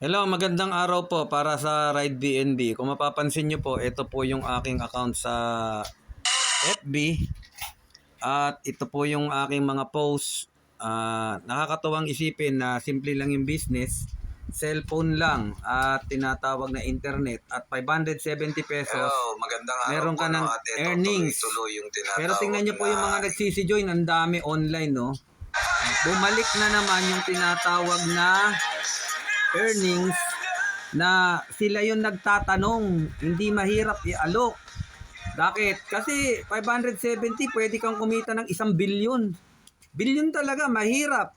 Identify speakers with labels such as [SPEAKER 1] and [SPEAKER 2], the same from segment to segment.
[SPEAKER 1] Hello, magandang araw po para sa Ride BNB. Kung mapapansin nyo po, ito po yung aking account sa FB. At ito po yung aking mga posts. Nakakatuwang isipin na simple lang yung business. Cellphone lang at tinatawag na internet. At 570 pesos,
[SPEAKER 2] Hello, magandang araw
[SPEAKER 1] meron ka
[SPEAKER 2] po,
[SPEAKER 1] ng
[SPEAKER 2] no? At ito,
[SPEAKER 1] earnings.
[SPEAKER 2] tuloy-tuloy yung tinatawag
[SPEAKER 1] Pero tingnan nyo po yung mga nagsisi-join. Ang dami online, no? Bumalik na naman yung tinatawag na earnings na sila yung nagtatanong, hindi mahirap i-alok. Bakit? Kasi 570 pwede kang kumita ng 1 billion. Billion talaga, mahirap.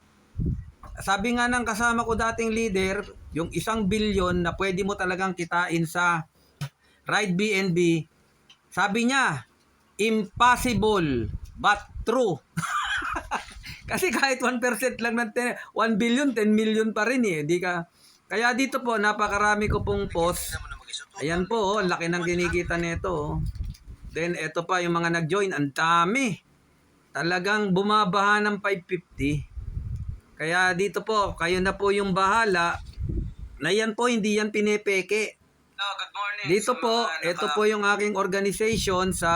[SPEAKER 1] Sabi nga ng kasama ko dating leader, yung 1 billion na pwede mo talagang kitain sa Ride BNB, sabi niya, impossible but true. Kasi kahit 1% lang ng 1 billion, 10 million pa rin eh. Kaya dito po, napakarami ko pong post. Ayan po, laki ng kinikita nito. Then, ito pa yung mga nag-join. Ang dami. Talagang bumabaha ng 550. Kaya dito po, kayo na po yung bahala. Na yan po, hindi yan pinepeke.
[SPEAKER 2] No, good morning.
[SPEAKER 1] Dito po, ito po yung aking organization sa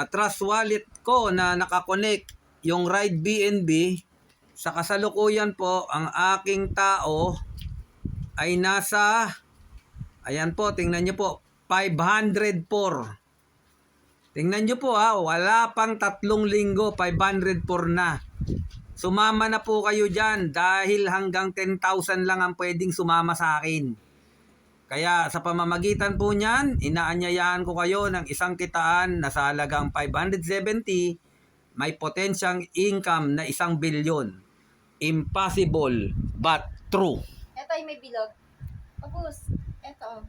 [SPEAKER 1] Trust Wallet ko na nakakonect yung Ride BNB. Sa kasalukuyan po, ang aking tao ay nasa, ayan po, tingnan nyo po, 504. Tingnan nyo po wala pang 3 linggo, 504 na. Sumama na po kayo dyan dahil hanggang 10,000 lang ang pwedeng sumama sa akin. Kaya sa pamamagitan po niyan, inaanyayahan ko kayo ng isang kitaan na sa halagang 570, may potensyang income na 1 billion. Impossible but true.
[SPEAKER 3] Ito ay may bilog. Pagpus. Ito.